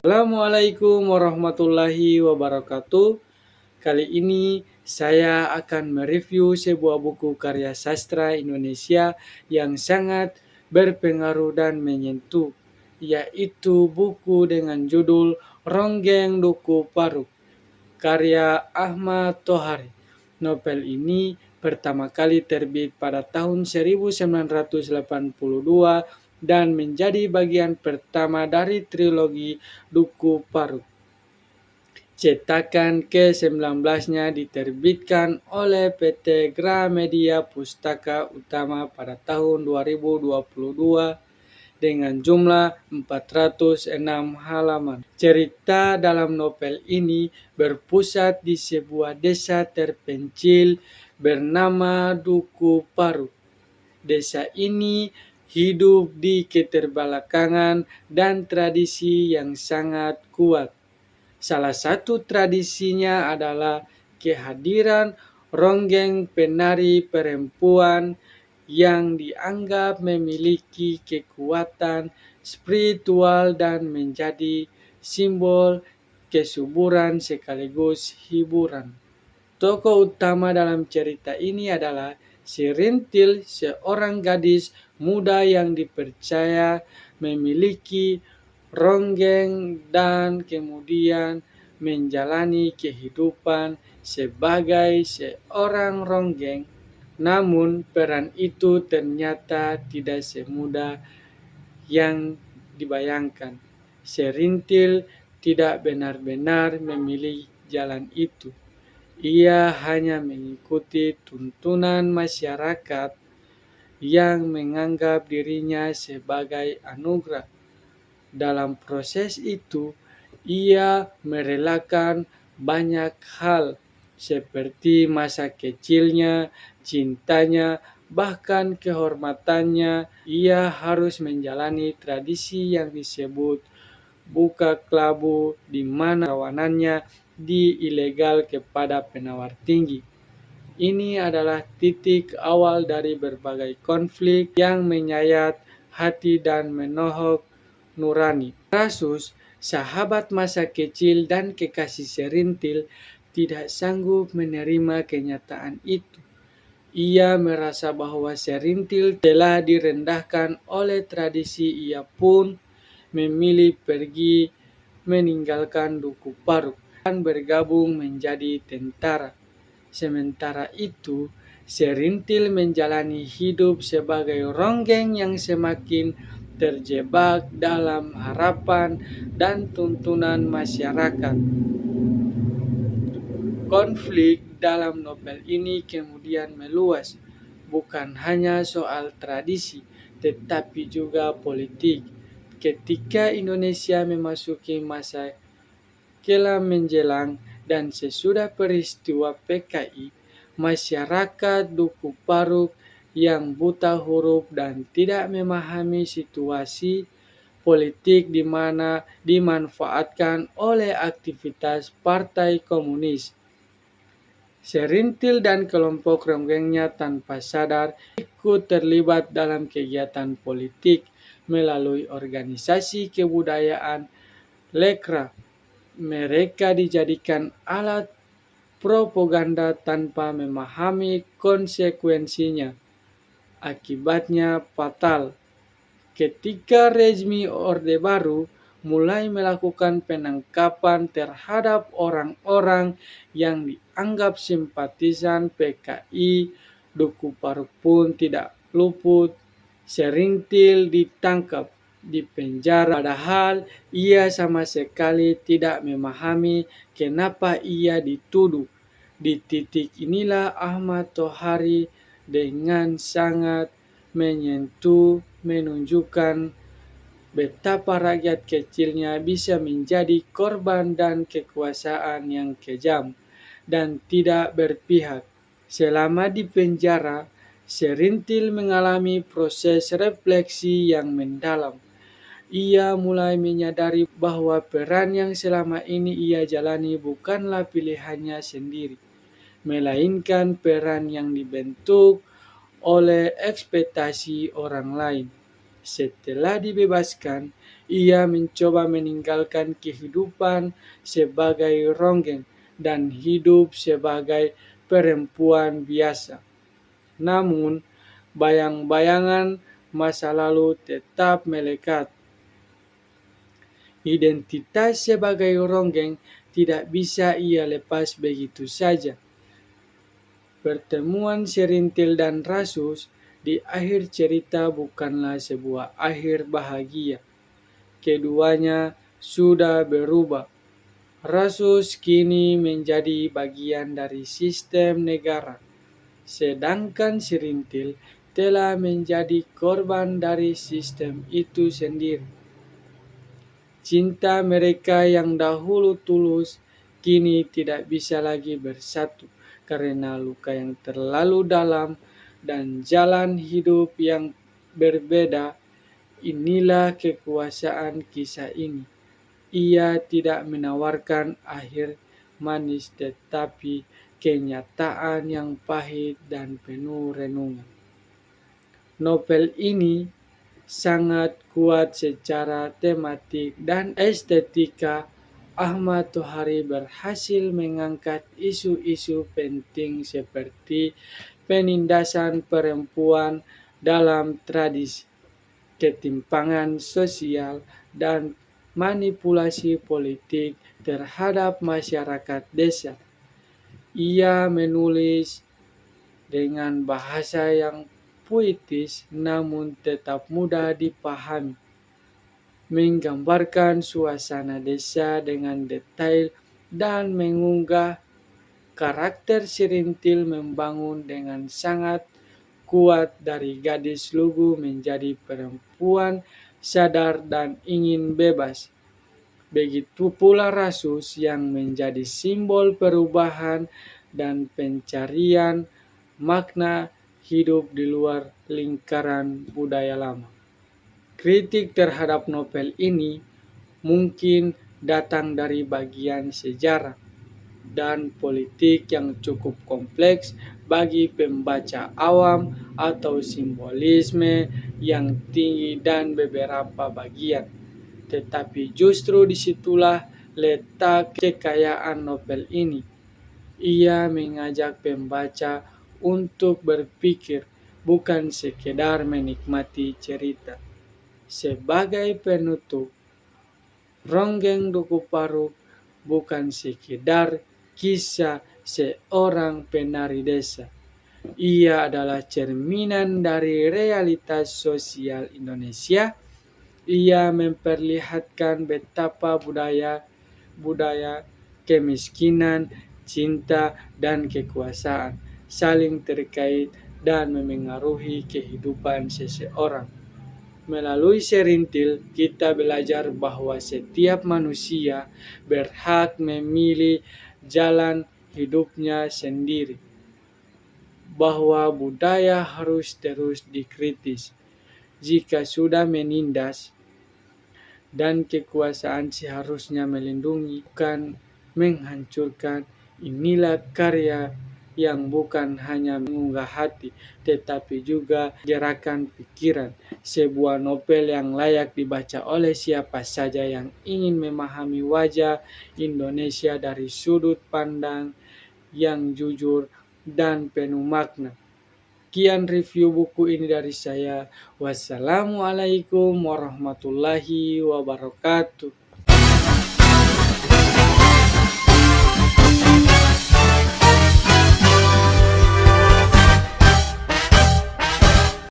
Assalamualaikum warahmatullahi wabarakatuh. Kali ini saya akan mereview sebuah buku karya sastra Indonesia yang sangat berpengaruh dan menyentuh, yaitu buku dengan judul Ronggeng Duku Paruk, karya Ahmad Tohari. Novel ini pertama kali terbit pada tahun 1982 dan menjadi bagian pertama dari trilogi Duku Paruk. Cetakan ke-19-nya diterbitkan oleh PT Gramedia Pustaka Utama pada tahun 2022 dengan jumlah 406 halaman. Cerita dalam novel ini berpusat di sebuah desa terpencil bernama Duku Paruk. Desa ini hidup di keterbelakangan dan tradisi yang sangat kuat. Salah satu tradisinya adalah kehadiran ronggeng penari perempuan yang dianggap memiliki kekuatan spiritual dan menjadi simbol kesuburan sekaligus hiburan. Tokoh utama dalam cerita ini adalah Serintil, seorang gadis muda yang dipercaya memiliki ronggeng dan kemudian menjalani kehidupan sebagai seorang ronggeng. Namun peran itu ternyata tidak semudah yang dibayangkan. Serintil tidak benar-benar memilih jalan itu. Ia hanya mengikuti tuntunan masyarakat yang menganggap dirinya sebagai anugerah. Dalam proses itu, ia merelakan banyak hal seperti masa kecilnya, cintanya, bahkan kehormatannya. Ia harus menjalani tradisi yang disebut buka kelabu, di mana kawanannya ilegal kepada penawar tinggi. Ini adalah titik awal dari berbagai konflik yang menyayat hati dan menohok nurani. Rasus, sahabat masa kecil dan kekasih Serintil, tidak sanggup menerima kenyataan itu. Ia merasa bahwa Serintil telah direndahkan oleh tradisi. Ia pun memilih pergi meninggalkan Duku Paruk dan bergabung menjadi tentara. Sementara itu, Serintil menjalani hidup sebagai ronggeng yang semakin terjebak dalam harapan dan tuntunan masyarakat. Konflik dalam novel ini kemudian meluas, bukan hanya soal tradisi, tetapi juga politik. Ketika Indonesia memasuki masa kelam menjelang dan sesudah peristiwa PKI, masyarakat Duku Paruk yang buta huruf dan tidak memahami situasi politik di mana dimanfaatkan oleh aktivitas Partai Komunis. Serintil dan kelompok ronggengnya tanpa sadar ikut terlibat dalam kegiatan politik melalui organisasi kebudayaan Lekra. Mereka dijadikan alat propaganda tanpa memahami konsekuensinya. Akibatnya fatal. Ketika rezim Orde Baru mulai melakukan penangkapan terhadap orang-orang yang dianggap simpatisan PKI, Duku Paruk pun tidak luput. Serintil ditangkap, dipenjara, padahal ia sama sekali tidak memahami kenapa ia dituduh. Di titik inilah Ahmad Tohari dengan sangat menyentuh menunjukkan betapa rakyat kecilnya bisa menjadi korban dan kekuasaan yang kejam dan tidak berpihak. Selama di penjara, Serintil mengalami proses refleksi yang mendalam. Ia mulai menyadari bahwa peran yang selama ini ia jalani bukanlah pilihannya sendiri, melainkan peran yang dibentuk oleh ekspektasi orang lain. Setelah dibebaskan, ia mencoba meninggalkan kehidupan sebagai ronggeng dan hidup sebagai perempuan biasa. Namun, bayang-bayangan masa lalu tetap melekat. Identitas sebagai ronggeng tidak bisa ia lepas begitu saja. Pertemuan Serintil dan Rasus di akhir cerita bukanlah sebuah akhir bahagia. Keduanya sudah berubah. Rasus kini menjadi bagian dari sistem negara, sedangkan Serintil telah menjadi korban dari sistem itu sendiri. Cinta mereka yang dahulu tulus kini tidak bisa lagi bersatu karena luka yang terlalu dalam dan jalan hidup yang berbeda. Inilah kekuasaan kisah ini. Ia tidak menawarkan akhir manis tetapi kenyataan yang pahit dan penuh renungan. Novel ini sangat kuat secara tematik dan estetika. Ahmad Tohari berhasil mengangkat isu-isu penting seperti penindasan perempuan dalam tradisi, ketimpangan sosial, dan manipulasi politik terhadap masyarakat desa. Ia menulis dengan bahasa yang puitis namun tetap mudah dipahami, menggambarkan suasana desa dengan detail dan mengunggah karakter Serintil membangun dengan sangat kuat dari gadis lugu menjadi perempuan sadar dan ingin bebas. Begitu pula Rasus yang menjadi simbol perubahan dan pencarian makna hidup di luar lingkaran budaya lama. Kritik terhadap novel ini mungkin datang dari bagian sejarah dan politik yang cukup kompleks bagi pembaca awam atau simbolisme yang tinggi dan beberapa bagian. Tetapi justru disitulah letak kekayaan novel ini. Ia mengajak pembaca untuk berpikir, bukan sekedar menikmati cerita. Sebagai penutup, Ronggeng Duku Paruk bukan sekedar kisah seorang penari desa. Ia adalah cerminan dari realitas sosial Indonesia. Ia memperlihatkan betapa budaya, kemiskinan, cinta, dan kekuasaan saling terkait dan memengaruhi kehidupan seseorang. Melalui Serintil, kita belajar bahwa setiap manusia berhak memilih jalan hidupnya sendiri, bahwa budaya harus terus dikritis jika sudah menindas, dan kekuasaan seharusnya melindungi, bukan menghancurkan. Inilah karya yang bukan hanya mengunggah hati, tetapi juga gerakan pikiran. Sebuah novel yang layak dibaca oleh siapa saja yang ingin memahami wajah Indonesia dari sudut pandang yang jujur dan penuh makna. Sekian review buku ini dari saya. Wassalamualaikum warahmatullahi wabarakatuh.